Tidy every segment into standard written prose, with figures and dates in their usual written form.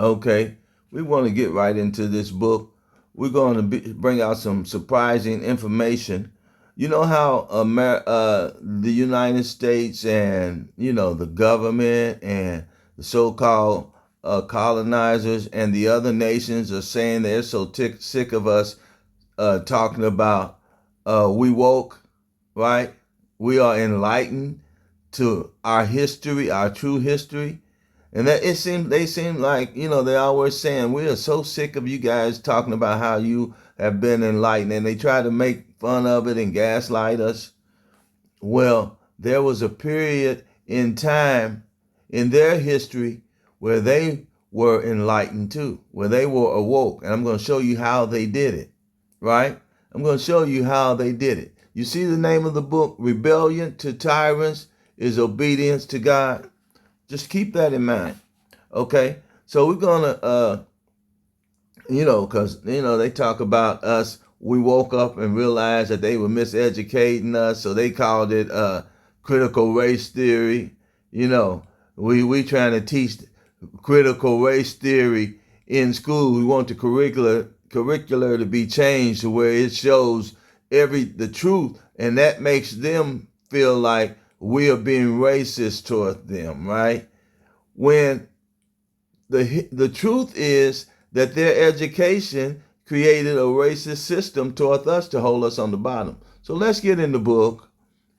Okay, we want to get right into this book. We're going to bring out some surprising information. You know how the United States and the government and the so-called colonizers and the other nations are saying they're so sick of us talking about we woke, right? We are enlightened to our history, our true history. And that they seem like, they're always saying, we are so sick of you guys talking about how you have been enlightened. And they try to make fun of it and gaslight us. Well, there was a period in time in their history where they were enlightened too, where they were awoke. And I'm going to show you how they did it, right? I'm going to show you how they did it. You see the name of the book, Rebellion to Tyrants is Obedience to God. Just keep that in mind, okay? So we're gonna, because they talk about us. We woke up and realized that they were miseducating us, so they called it critical race theory. We trying to teach critical race theory in school. We want the curricular to be changed to where it shows the truth, and that makes them feel like we are being racist toward them, right? When the truth is that their education created a racist system toward us to hold us on the bottom. So let's get in the book.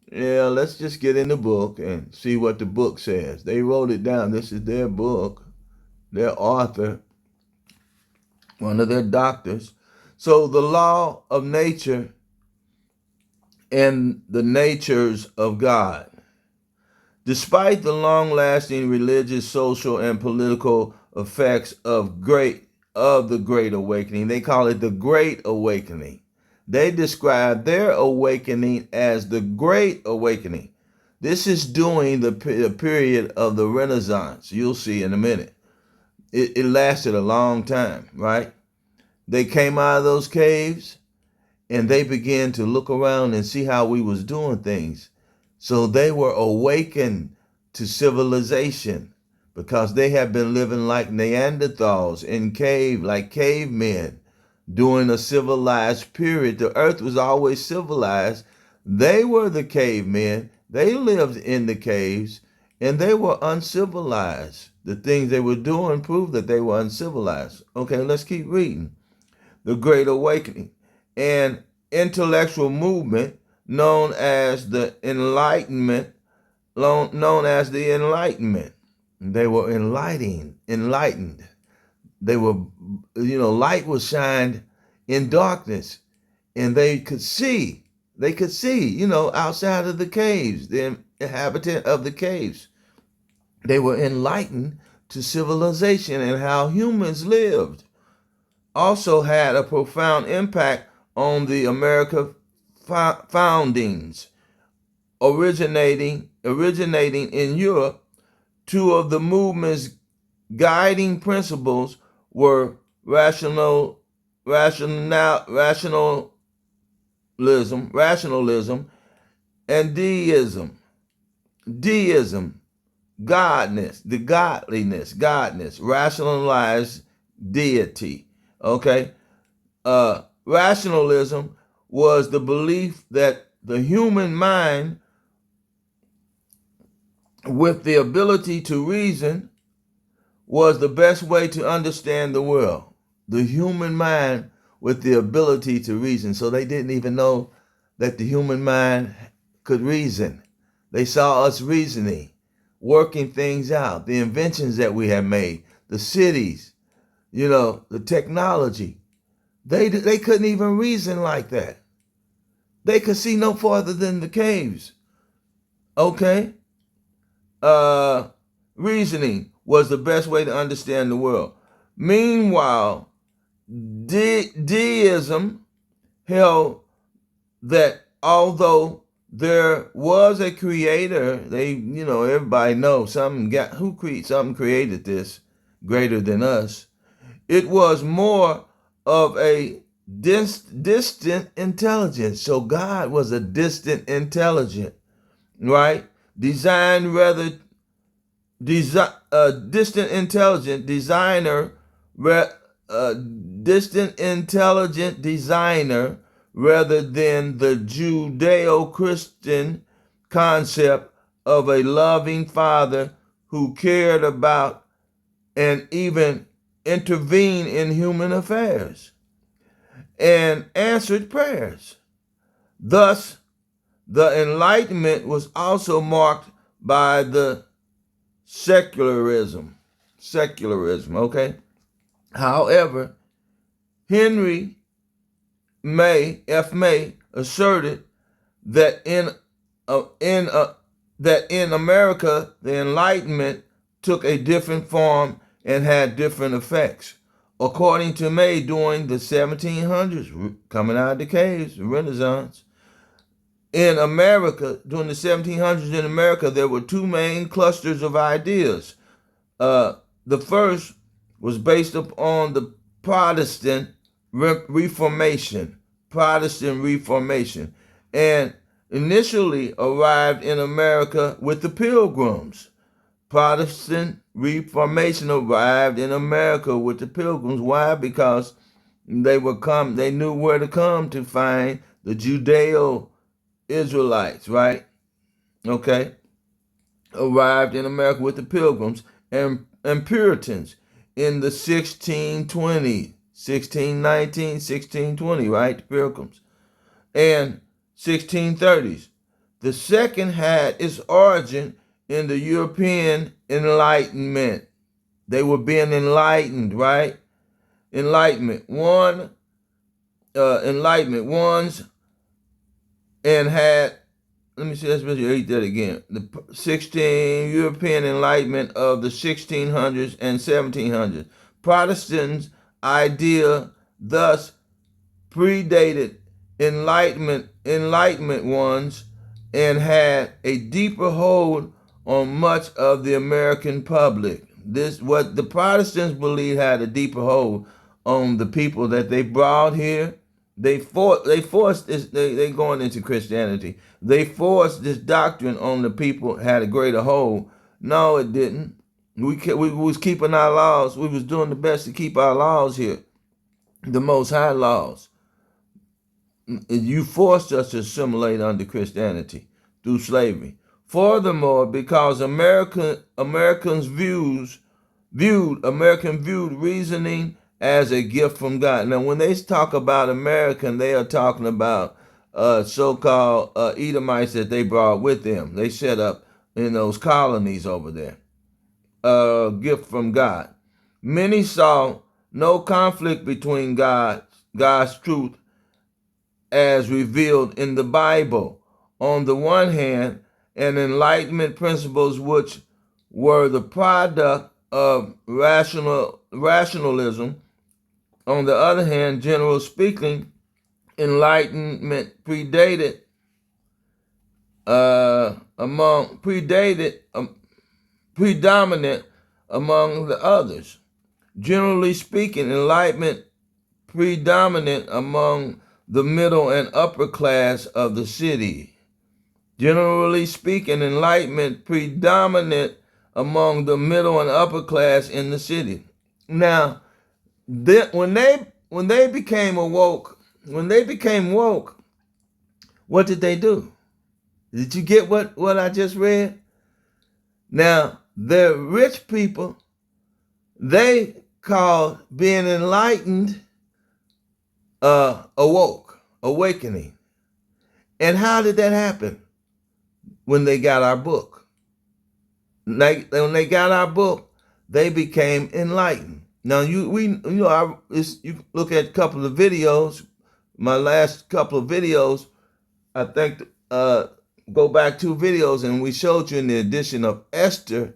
Yeah, let's just get in the book and see what the book says. They wrote it down. This is their book, their author, one of their doctors. So the law of nature and the natures of God. Despite the long-lasting religious, social, and political effects of the Great Awakening, they call it the Great Awakening. They describe their awakening as the Great Awakening. This is during the period of the Renaissance. You'll see in a minute. It lasted a long time, right? They came out of those caves and they began to look around and see how we was doing things. So they were awakened to civilization because they had been living like Neanderthals like cavemen during a civilized period. The earth was always civilized. They were the cavemen. They lived in the caves and they were uncivilized. The things they were doing proved that they were uncivilized. Okay, let's keep reading. The Great Awakening. An intellectual movement known as the Enlightenment. They were enlightened. They were, light was shined in darkness, and they could see, outside of the caves, the inhabitant of the caves. They were enlightened to civilization and how humans lived. Also had a profound impact on the America foundings, originating in Europe. Two of the movement's guiding principles were rationalism, and deism. Deism, godness, rationalized deity. Okay, rationalism was the belief that the human mind, with the ability to reason, was the best way to understand the world. The human mind with the ability to reason. So they didn't even know that the human mind could reason. They saw us reasoning, working things out, the inventions that we have made, the cities, the technology. They couldn't even reason like that. They could see no farther than the caves. Okay? Reasoning was the best way to understand the world. Meanwhile, deism held that although there was a creator, everybody knows something created this greater than us. It was more of a distant intelligence. So God was a distant intelligence, right? Designed distant intelligent designer, distant intelligent designer, rather than the Judeo-Christian concept of a loving father who cared about and even intervened in human affairs and answered prayers. Thus, the Enlightenment was also marked by the secularism, okay? However, Henry F. May asserted that that in America the Enlightenment took a different form and had different effects. According to May, during the 1700s, coming out of the caves, the Renaissance, in America, during the 1700s in America, there were two main clusters of ideas. The first was based upon the Protestant Reformation, and initially arrived in America with the Pilgrims. Protestant Reformation arrived in America with the Pilgrims. Why? Because they knew where to come to find the Judeo-Israelites, right? Okay. Arrived in America with the Pilgrims and Puritans in the 1620, right? The Pilgrims. And 1630s. The second had its origin in the European Enlightenment. They were being enlightened, right? Enlightenment. Enlightenment ones, and had, let me see, let's read that again. The 16 European Enlightenment of the 1600s and 1700s. Protestants' idea thus predated Enlightenment ones and had a deeper hold on much of the American public. This, what the Protestants believe, had a deeper hold on the people that they brought here. They forced this. They going into Christianity. They forced this doctrine on the people. Had a greater hold. No, it didn't. We was keeping our laws. We was doing the best to keep our laws here, the Most High laws. You forced us to assimilate under Christianity through slavery. Furthermore, because Americans viewed reasoning as a gift from God. Now, when they talk about American, they are talking about so-called Edomites that they brought with them. They set up in those colonies over there. Gift from God. Many saw no conflict between God's truth as revealed in the Bible, on the one hand, and Enlightenment principles which were the product of rationalism. On the other hand, generally speaking, Enlightenment predominant among the others. Generally speaking, Enlightenment predominant among the middle and upper class of the city. Generally speaking, Enlightenment predominant among the middle and upper class in the city. Now, when they became woke, what did they do? Did you get what I just read? Now, the rich people, they called being enlightened awakening. And how did that happen? When they got our book. When they got our book, they became enlightened. Now you look at a couple of videos, my last couple of videos, I think go back 2 videos, and we showed you in the edition of Esther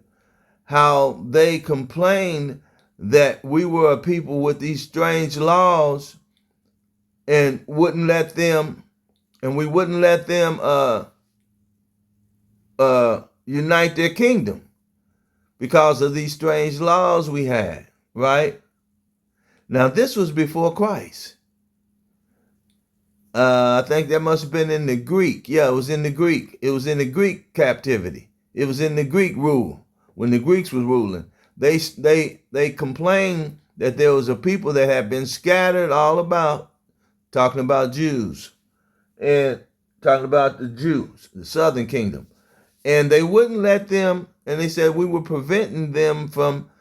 how they complained that we were a people with these strange laws and we wouldn't let them unite their kingdom because of these strange laws we had, right? Now, this was before Christ. I think that must have been in the Greek. Yeah, it was in the Greek. It was in the Greek captivity. It was in the Greek rule when the Greeks was ruling. They complained that there was a people that had been scattered all about, talking about Jews and talking about the Jews, the southern kingdom. And they wouldn't let them, and they said we were preventing them from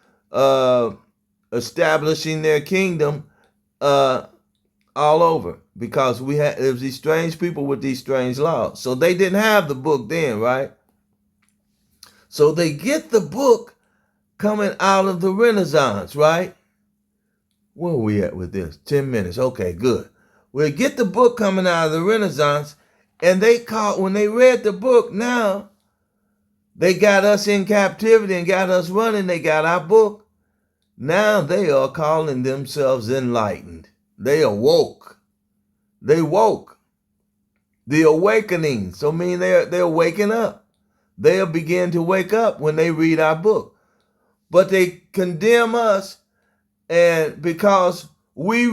establishing their kingdom uh, all over, because there was these strange people with these strange laws. So they didn't have the book then, right? So they get the book coming out of the Renaissance, right? Where are we at with this? 10 minutes. Okay, good. We get the book coming out of the Renaissance, and when they read the book, now they got us in captivity and got us running. They got our book. Now they are calling themselves enlightened. They are woke. They woke. The awakening. So mean they're waking up. They'll begin to wake up when they read our book. But they condemn us, and because we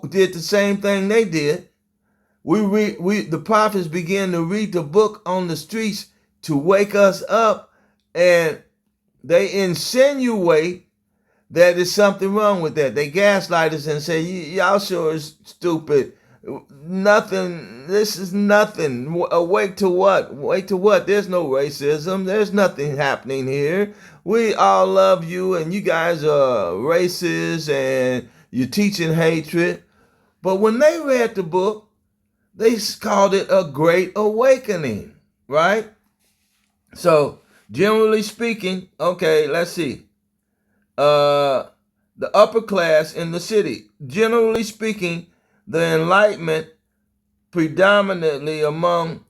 did the same thing they did, the prophets began to read the book on the streets to wake us up, and they insinuate that there's something wrong with that. They gaslight us and say, y'all sure is stupid. Nothing, this is nothing. Awake to what? Wake to what? There's no racism. There's nothing happening here. We all love you, and you guys are racist, and you're teaching hatred. But when they read the book, they called it a great awakening, right? So, generally speaking, okay, let's see. The upper class in the city. Generally speaking, the Enlightenment predominantly among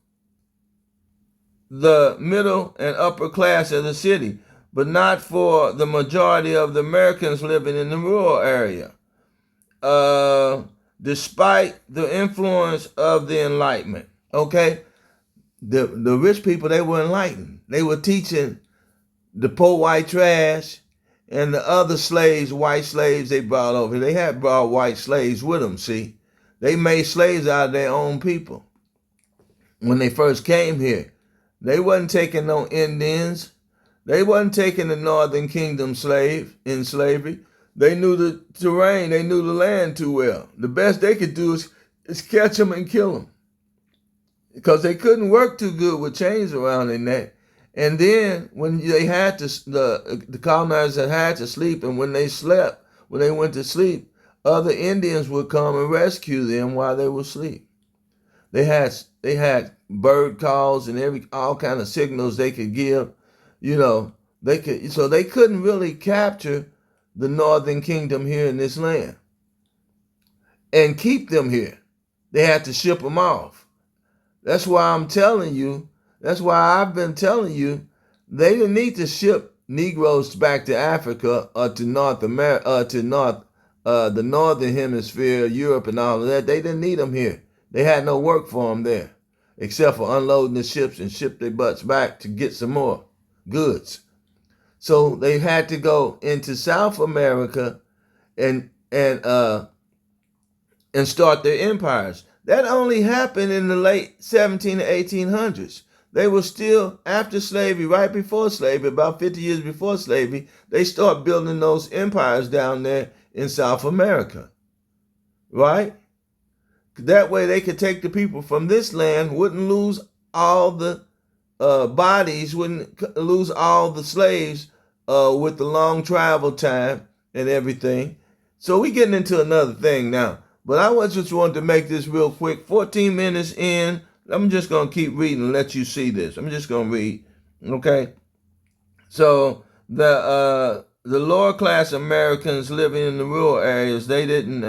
the middle and upper class of the city, but not for the majority of the Americans living in the rural area. Despite the influence of the Enlightenment, okay? The rich people, they were enlightened. They were teaching the poor white trash and the other slaves, white slaves they brought over. They had brought white slaves with them, see? They made slaves out of their own people. When they first came here, they wasn't taking no Indians. They wasn't taking the Northern Kingdom in slavery. They knew the terrain. They knew the land too well. The best they could do is catch them and kill them, because they couldn't work too good with chains around their neck. And then when they had to, the colonizers had to sleep, and when they slept, when they went to sleep, other Indians would come and rescue them while they were asleep. They had bird calls and all kind of signals they could give. So they couldn't really capture the Northern Kingdom here in this land and keep them here. They had to ship them off. That's why I've been telling you, they didn't need to ship Negroes back to Africa or to North America, the Northern Hemisphere, Europe and all of that. They didn't need them here. They had no work for them there, except for unloading the ships and ship their butts back to get some more goods. So they had to go into South America and start their empires. That only happened in the late 17 to 1800s. They were still, after slavery, right before slavery, about 50 years before slavery, they start building those empires down there in South America, right? That way they could take the people from this land, wouldn't lose all the bodies, wouldn't lose all the slaves with the long travel time and everything. So we're getting into another thing now. But I just wanted to make this real quick. 14 minutes in, I'm just going to keep reading and let you see this. I'm just going to read, okay? So the lower class Americans living in the rural areas, they didn't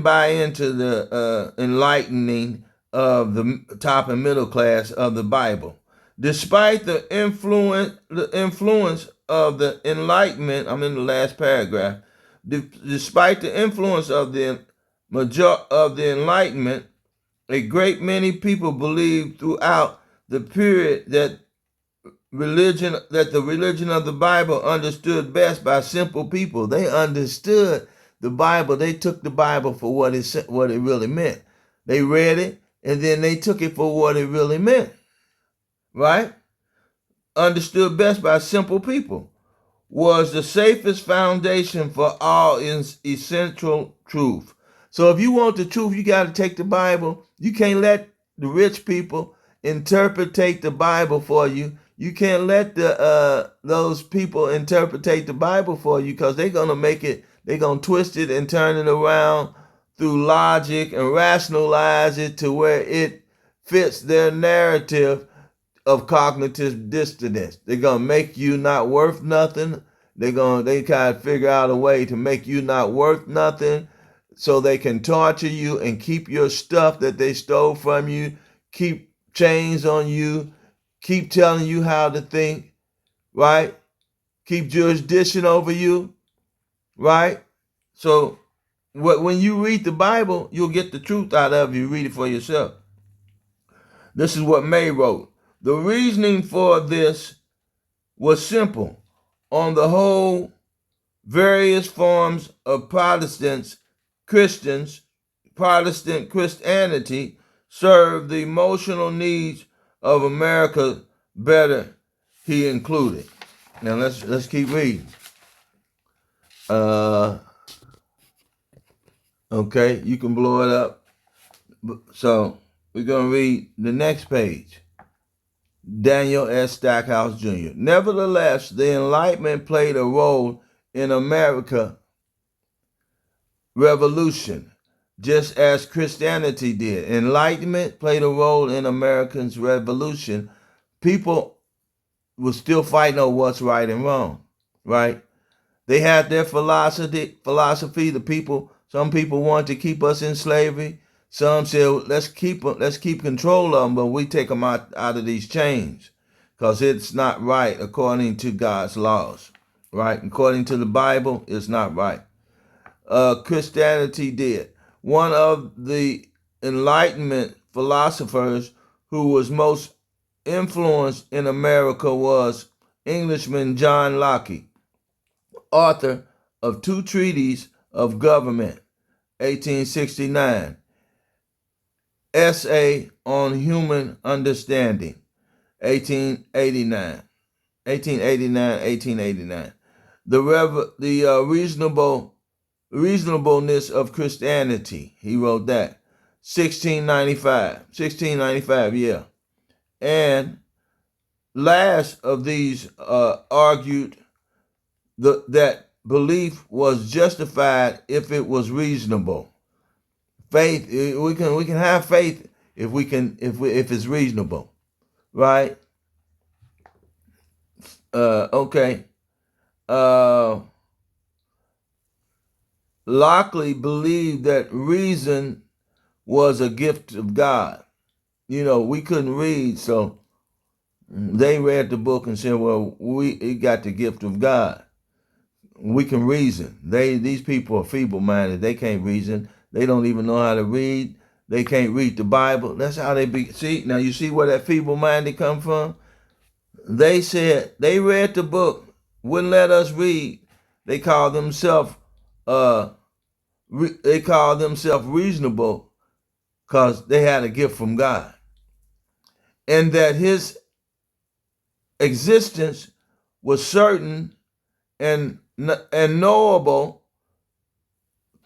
buy into the enlightening of the top and middle class of the Bible. Despite the influence of the Enlightenment, I'm in the last paragraph. Despite the influence of the Enlightenment, a great many people believed throughout the period that the religion of the Bible understood best by simple people. They understood the Bible. They took the Bible for what it really meant. They read it, and then they took it for what it really meant, right? understood best by simple people, was the safest foundation for all essential truth. So if you want the truth, you got to take the Bible. You can't let the rich people interpretate the Bible for you. You can't let the those people interpretate the Bible for you, because they're gonna make it. They're gonna twist it and turn it around through logic and rationalize it to where it fits their narrative of cognitive dissonance. They're gonna make you not worth nothing. They kind of figure out a way to make you not worth nothing, so they can torture you and keep your stuff that they stole from you, keep chains on you, keep telling you how to think, right? Keep jurisdiction over you, right? So when you read the Bible, you'll get the truth out of it. You read it for yourself. This is what May wrote. The reasoning for this was simple. On the whole, various forms of Protestant Christianity serve the emotional needs of America better, he included. Now let's keep reading. Okay, you can blow it up. So we're gonna read the next page. Daniel S. Stackhouse Jr. Nevertheless, the Enlightenment played a role in America Revolution, just as Christianity did. Enlightenment played a role in Americans' revolution. People were still fighting over what's right and wrong, right? They had their philosophy. Some people wanted to keep us in slavery. Some said, let's keep control of them, but we take them out of these chains, because it's not right according to God's laws, right? According to the Bible, it's not right. Christianity did. One of the Enlightenment philosophers who was most influenced in America was Englishman John Locke, author of 2 treatises of government, 1869, Essay on Human Understanding, 1889. The reasonableness of Christianity, he wrote that, 1695, yeah. And last of these argued that belief was justified if it was reasonable. Faith, we can have faith if it's reasonable, right? Okay. Lockley believed that reason was a gift of God. We couldn't read, so they read the book and said, well, it got the gift of God. We can reason. These people are feeble-minded. They can't reason. They don't even know how to read. They can't read the Bible. That's how they be. See, now you see where that feeble-minded come from? They said they read the book, wouldn't let us read. They called themselves reasonable because they had a gift from God, and that his existence was certain and knowable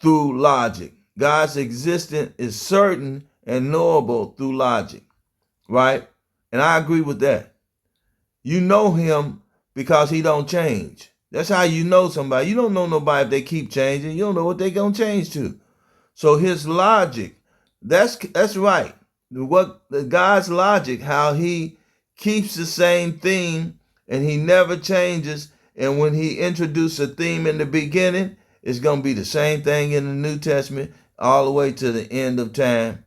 through logic. God's existence is certain and knowable through logic, right? And I agree with that. You know him because he don't change. That's how you know somebody. You don't know nobody if they keep changing. You don't know what they gonna change to. So his logic, that's right. God's logic, how he keeps the same theme and he never changes. And when he introduced a theme in the beginning, it's going to be the same thing in the New Testament all the way to the end of time.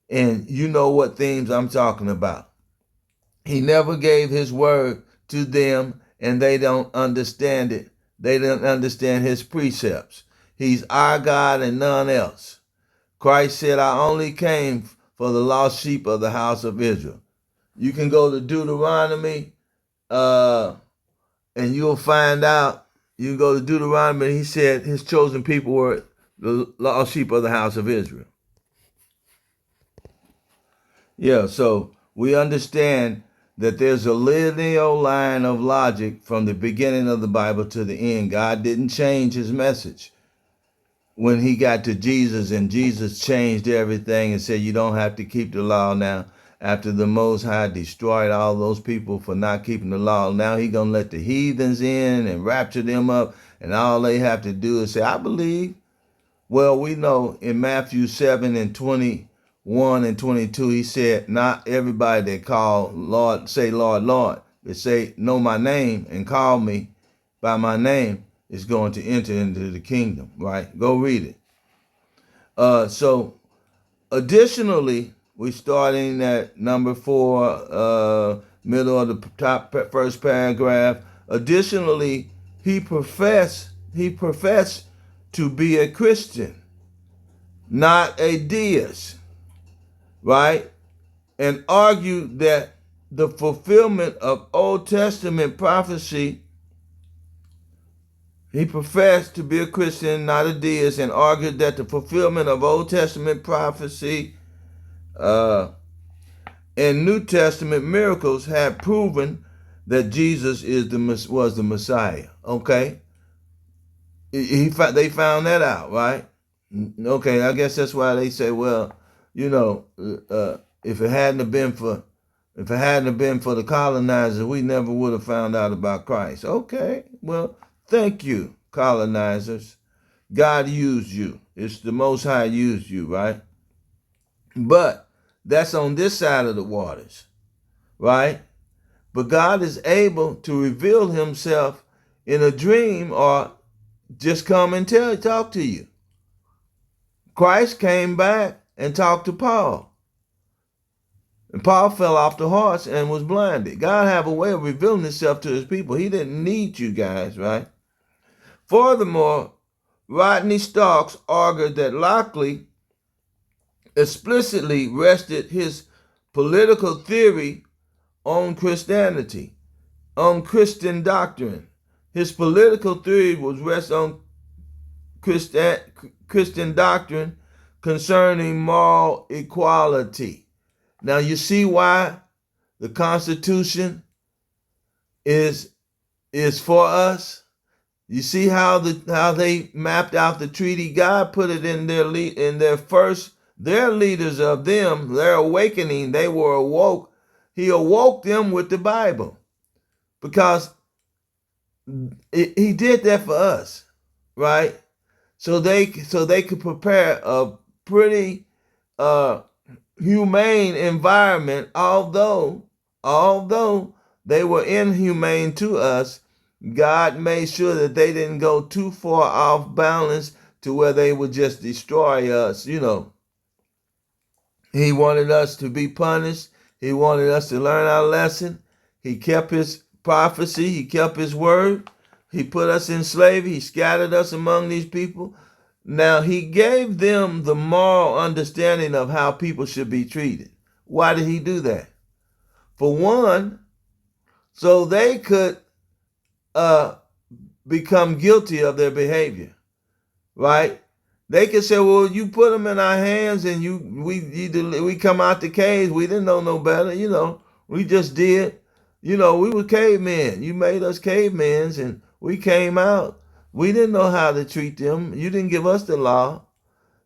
And you know what themes I'm talking about. He never gave his word to them, and they don't understand it. They don't understand his precepts. He's our God and none else. Christ said, I only came for the lost sheep of the house of Israel. You can go to Deuteronomy, and you'll find out. You can go to Deuteronomy, and he said his chosen people were the lost sheep of the house of Israel. Yeah, so we understand that there's a linear line of logic from the beginning of the Bible to the end. God didn't change his message when he got to Jesus, and Jesus changed everything and said, you don't have to keep the law now. After the Most High destroyed all those people for not keeping the law, now he going to let the heathens in and rapture them up, and all they have to do is say, I believe. Well, we know in Matthew 7 and 21 and 22, he said, not everybody that call Lord, say Lord, Lord, that say, know my name and call me by my name is going to enter into the kingdom, right? Go read it. So additionally, we're starting at number 4, middle of the top first paragraph. Additionally, he professed to be a Christian, not a deist, right? And argued that the fulfillment of Old Testament prophecy, he professed to be a Christian, not a deist, and argued that the fulfillment of Old Testament prophecy and New Testament miracles had proven that Jesus was the Messiah. Okay, they found that out, right? Okay, I guess that's why they say, well, if it hadn't have been for the colonizers, we never would have found out about Christ. Okay, well, thank you, colonizers. God used you. It's the Most High used you, right? But that's on this side of the waters, right? But God is able to reveal himself in a dream or just come and talk to you. Christ came back and talked to Paul. And Paul fell off the horse and was blinded. God have a way of revealing himself to his people. He didn't need you guys, right? Furthermore, Rodney Starks argued that Lockley explicitly rested his political theory on Christianity, on Christian doctrine. His political theory was rest on Christian doctrine concerning moral equality. Now you see why the Constitution is for us. You see how they mapped out the treaty. God put it in their leaders of them, their awakening. They were awoke. He awoke them with the Bible because he did that for us, right? So they could prepare a pretty humane environment, although they were inhumane to us. God made sure that they didn't go too far off balance to where they would just destroy us. He wanted us to be punished. He wanted us to learn our lesson. He kept his prophecy. He kept his word. He put us in slavery. He scattered us among these people. Now, he gave them the moral understanding of how people should be treated. Why did he do that? For one, so they could become guilty of their behavior, right? They could say, well, you put them in our hands and we come out the caves. We didn't know no better, we just did. We were cavemen. You made us cavemen and we came out. We didn't know how to treat them. You didn't give us the law.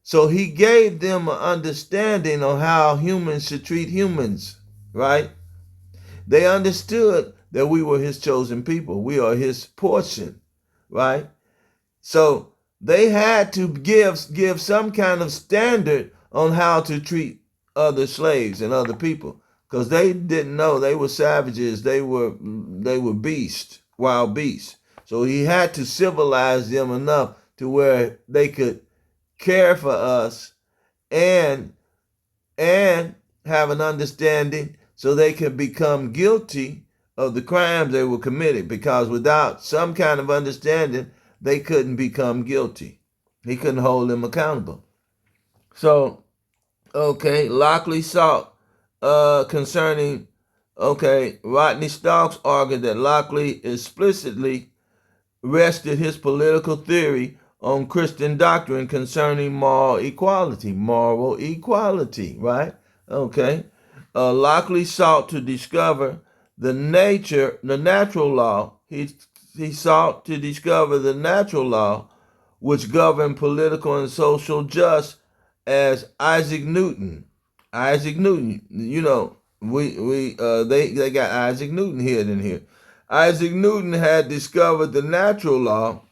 So he gave them an understanding of how humans should treat humans, right? They understood that we were his chosen people. We are his portion, right? So they had to give some kind of standard on how to treat other slaves and other people because they didn't know. They were savages. They were beasts, wild beasts. So he had to civilize them enough to where they could care for us and have an understanding so they could become guilty of the crimes they were committed, because without some kind of understanding, they couldn't become guilty. He couldn't hold them accountable. So, Lockley sought concerning, Rodney Starks argued that Lockley explicitly rested his political theory on Christian doctrine concerning moral equality, right? Lockley sought to discover the natural law. He sought to discover the natural law which governed political and social justice as Isaac Newton. Isaac Newton, they got Isaac Newton hid in here. Isaac Newton had discovered the natural law,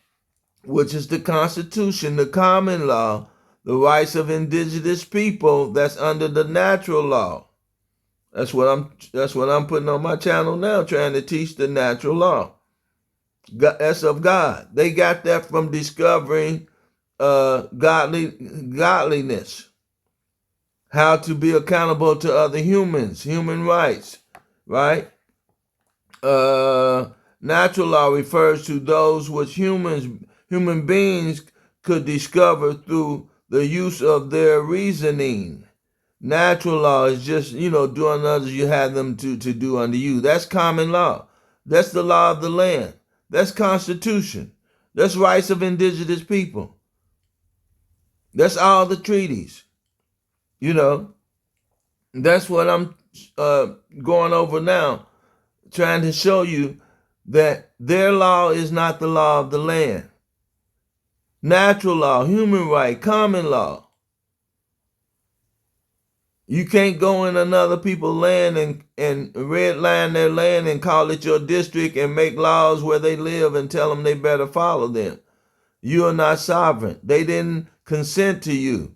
which is the Constitution, the common law, the rights of indigenous people that's under the natural law. That's what I'm putting on my channel now, trying to teach the natural law. That's of God. They got that from discovering godliness, how to be accountable to other humans, human rights, right? Natural law refers to those which human beings could discover through the use of their reasoning. Natural law is just, doing others you have them to do unto you. That's common law. That's the law of the land. That's Constitution. That's rights of indigenous people. That's all the treaties. That's what I'm going over now, trying to show you that their law is not the law of the land. Natural law, human right, common law. You can't go in another people's land and redline their land and call it your district and make laws where they live and tell them they better follow them. You are not sovereign. They didn't consent to you.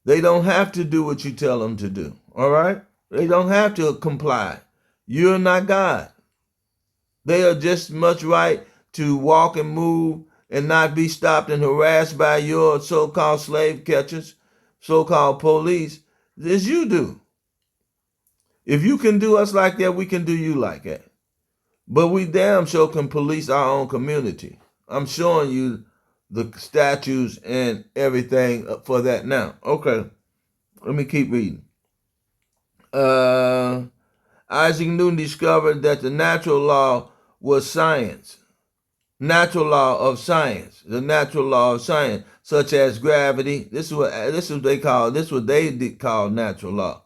They don't have to do what you tell them to do. All right? They don't have to comply. You're not God. They are just much right to walk and move and not be stopped and harassed by your so-called slave catchers, so-called police, as you do. If you can do us like that, we can do you like that. But we damn sure can police our own community. I'm showing you the statutes and everything for that now. Okay, let me keep reading. Isaac Newton discovered that the natural law was science. Natural law of science. The natural law of science, such as gravity. This is what they call natural law.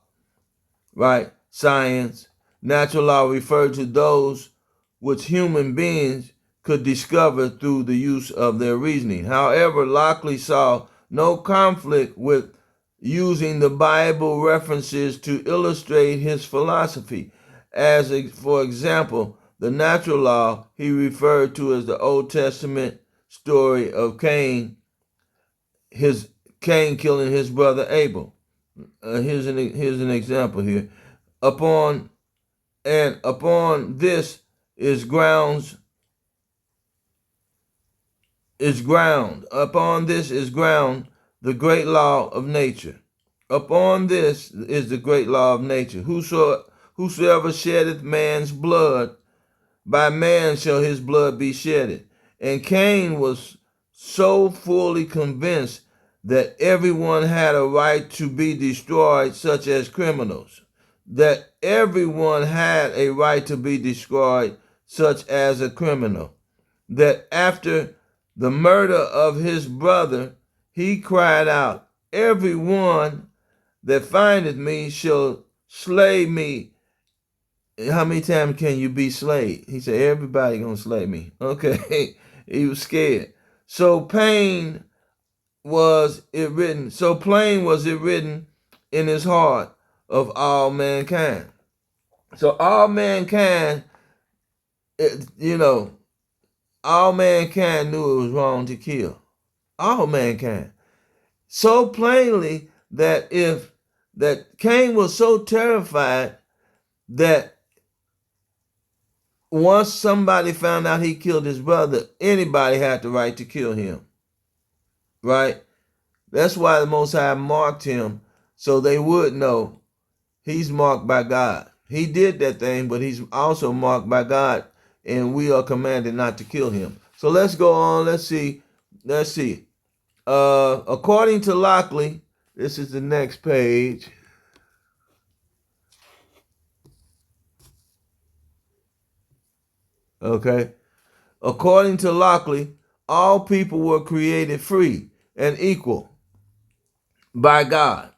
Right? Science. Natural law referred to those which human beings could discover through the use of their reasoning. However, Locke saw no conflict with using the Bible references to illustrate his philosophy. For example, the natural law he referred to as the Old Testament story of Cain killing his brother Abel. Here's an example here. Upon this is ground. Upon this is ground the great law of nature. Upon this is the great law of nature. Whosoever sheddeth man's blood, by man shall his blood be shedded. And Cain was so fully convinced that everyone had a right to be destroyed, such as criminals. That everyone had a right to be destroyed, such as a criminal. That after the murder of his brother, he cried out, everyone that findeth me shall slay me. How many times can you be slayed? He said, everybody gonna slay me. Okay, he was scared. So plain was it written in his heart of all mankind. So all mankind, all mankind knew it was wrong to kill. All mankind. So plainly that Cain was so terrified that once somebody found out he killed his brother, anybody had the right to kill him. Right? That's why the Most High marked him, so they would know he's marked by God. He did that thing, but he's also marked by God, and we are commanded not to kill him. So let's go on. Let's see. According to Lockley, this is the next page. Okay. According to Lockley, all people were created free and equal by God.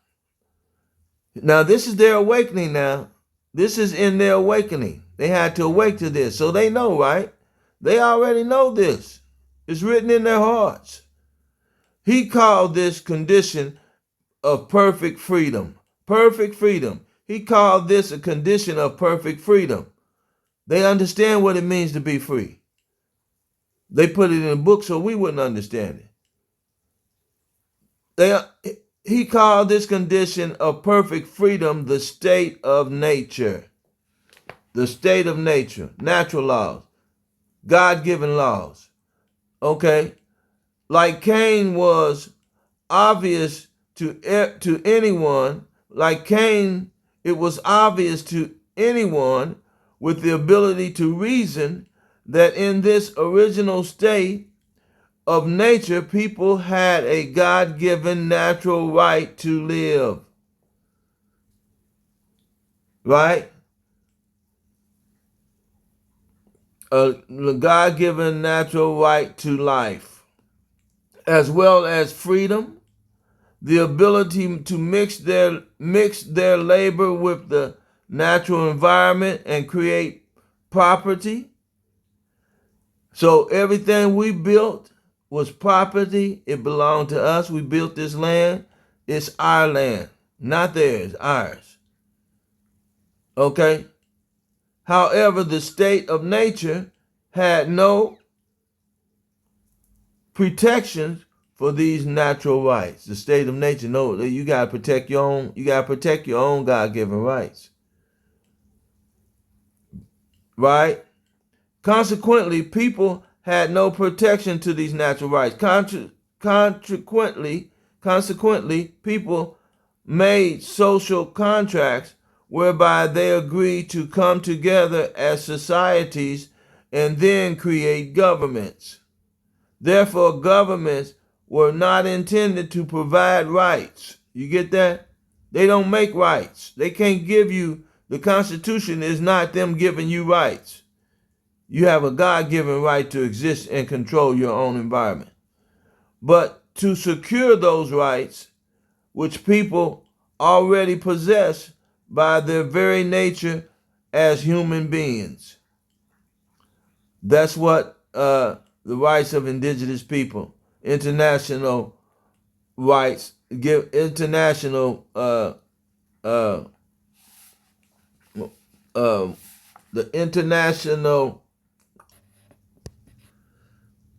Now, this is their awakening now. This is in their awakening. They had to awake to this. So they know, right? They already know this. It's written in their hearts. He called this condition of perfect freedom. Perfect freedom. He called this a condition of perfect freedom. They understand what it means to be free. They put it in a book so we wouldn't understand it. He called this condition of perfect freedom the state of nature. The state of nature. Natural laws. God-given laws. Okay? Like Cain was obvious to anyone, like Cain, it was obvious to anyone with the ability to reason that in this original state of nature, people had a God-given natural right to live. Right? A God-given natural right to life, as well as freedom, the ability to mix their labor with the natural environment and create property. So everything we built was property. It belonged to us. We built this land. It's our land, not theirs, ours. Okay? However, the state of nature had no protections for these natural rights. The state of nature, no, you gotta protect your own. You gotta protect your own God-given rights, right? Consequently, people had no protection to these natural rights. Consequently, people made social contracts whereby they agreed to come together as societies and then create governments. Therefore, governments were not intended to provide rights. You get that? They don't make rights. They can't give you, the Constitution is not them giving you rights. You have a God-given right to exist and control your own environment. But to secure those rights, which people already possess by their very nature as human beings. That's what the rights of indigenous people, international rights, give international the international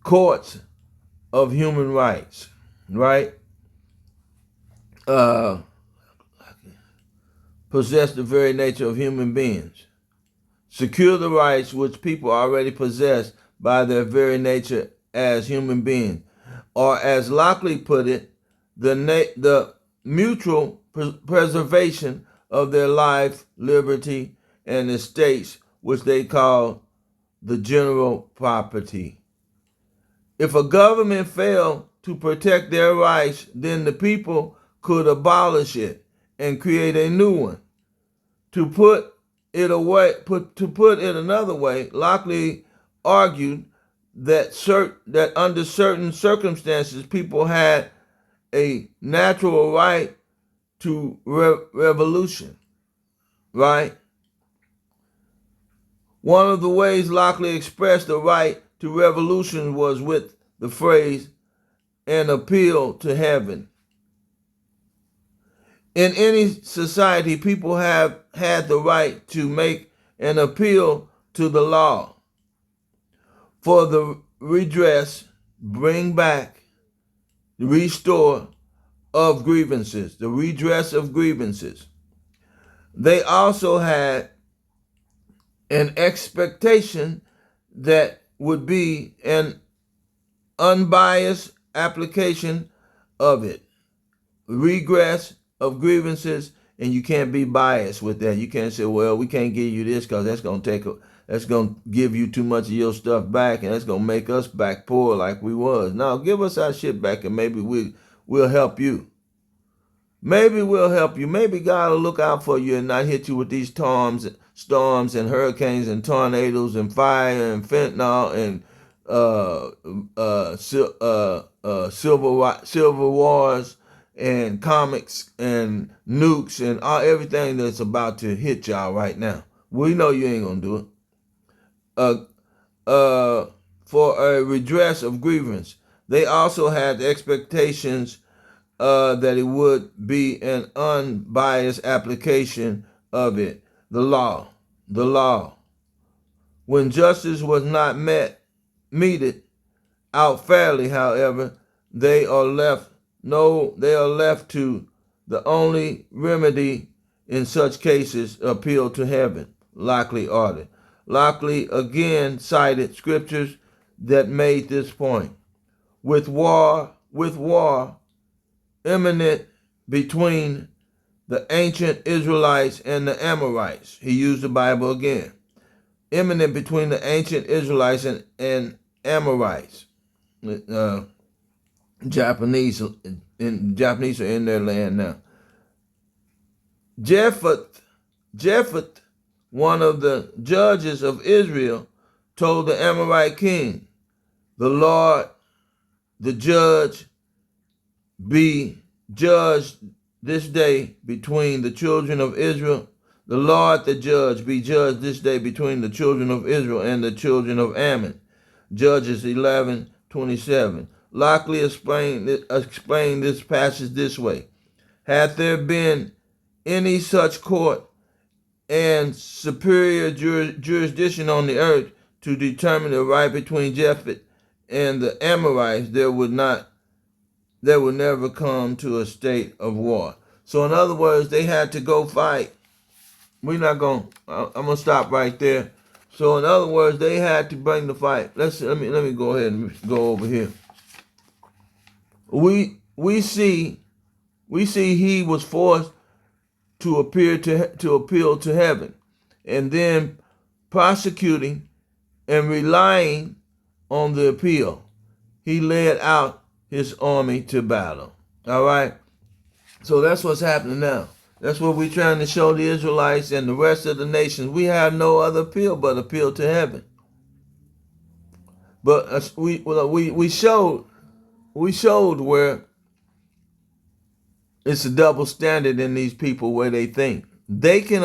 courts of human rights, right? Possess the very nature of human beings. Secure the rights which people already possess by their very nature as human beings. Or as Lockley put it, the mutual preservation of their life, liberty, and estates, which they call the general property. If a government failed to protect their rights, then the people could abolish it and create a new one. To put it another way, Lockley argued that under certain circumstances, people had a natural right to revolution, right? One of the ways Lockley expressed the right to revolution was with the phrase, an appeal to heaven. In any society, people have had the right to make an appeal to the law for the redress, bring back, restore of grievances, the redress of grievances. They also had an expectation that would be an unbiased application of it. Regress of grievances, and you can't be biased with that. You can't say, well, we can't give you this because that's going to give you too much of your stuff back, and that's going to make us back poor like we was. No, give us our shit back, and maybe we'll help you. Maybe we'll help you. Maybe God will look out for you and not hit you with these storms and hurricanes and tornadoes and fire and fentanyl and civil wars and comics and nukes and everything that's about to hit y'all right now. We know you ain't gonna do it. Uh, for a redress of grievance. They also had expectations that it would be an unbiased application of it. The law. The law. When justice was not meted out fairly, however, they are left to the only remedy in such cases appeal to heaven. Lockley ordered. Lockley again cited scriptures that made this point. With war imminent between the ancient Israelites and the Amorites. He used the Bible again. Imminent between the ancient Israelites and Amorites. Japanese are in their land now. Jephthah, one of the judges of Israel, told the Amorite king, the Lord, the judge, be judged this day between the children of Israel. The Lord, the judge, be judged this day between the children of Israel and the children of Ammon. Judges 11:27. Lockley explained this passage this way. Had there been any such court and superior jurisdiction on the earth to determine the right between Jephthah and the Amorites, there would never come to a state of war. So in other words, they had to go fight. I'm gonna stop right there. So in other words, they had to bring the fight. Let me go ahead and go over here. We see he was forced to appeal to heaven, and then prosecuting and relying on the appeal, he led out his army to battle. All right? So that's what's happening now. That's what we're trying to show the Israelites and the rest of the nations. We have no other appeal but appeal to heaven. But we showed where it's a double standard in these people where they think. They can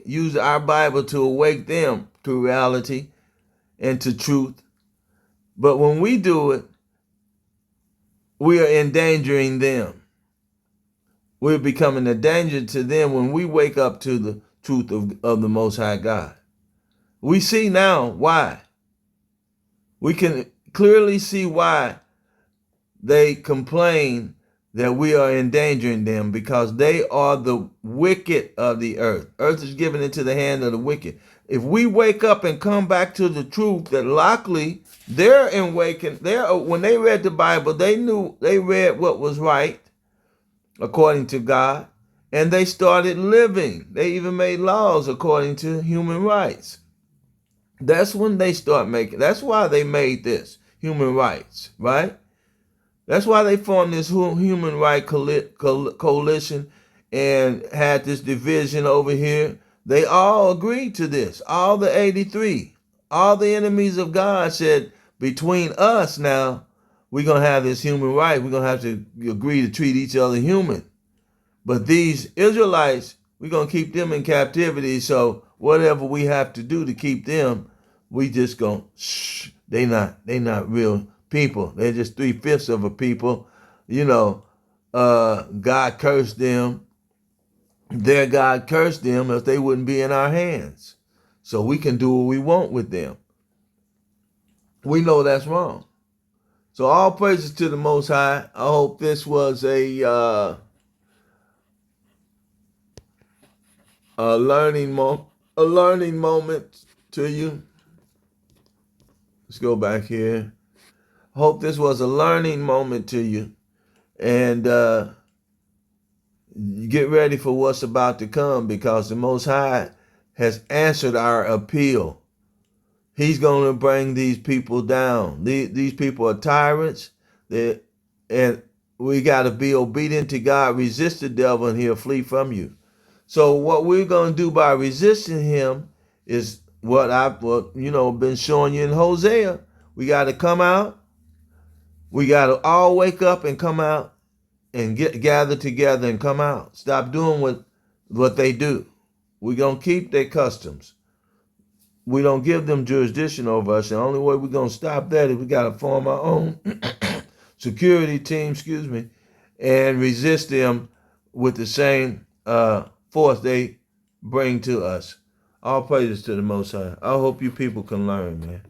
use our Bible to awake them to reality and to truth. But when we do it, we are endangering them. We're becoming a danger to them when we wake up to the truth of the Most High God. We see now why. We can clearly see why they complain that we are endangering them, because they are the wicked of the earth. Earth is given into the hand of the wicked. If we wake up and come back to the truth that Lockley, when they read the Bible, they read what was right according to God, and they started living. They even made laws according to human rights. That's when they that's why they made this human rights, right? That's why they formed this human right coalition and had this division over here. They all agreed to this. All the 83, all the enemies of God said, between us now, we're going to have this human right. We're going to have to agree to treat each other human. But these Israelites, we're going to keep them in captivity. So whatever we have to do to keep them, we just go, shh, they not real people. They're just 3/5 of a people. God cursed them. Their God cursed them if they wouldn't be in our hands. So we can do what we want with them. We know that's wrong. So all praises to the Most High. I hope this was a learning moment to you. Let's go back here. Hope this was a learning moment to you, and get ready for what's about to come, because the Most High has answered our appeal. He's going to bring these people down. These people are tyrants, and we got to be obedient to God. Resist the devil, and he'll flee from you. So what we're going to do by resisting him is what I've been showing you in Hosea. We got to come out. We got to all wake up and come out and gather together and come out. Stop doing what they do. We're going to keep their customs. we don't give them jurisdiction over us. The only way we're going to stop that is we got to form our own security team, and resist them with the same force they bring to us. All praises to the Most High. I hope you people can learn, man.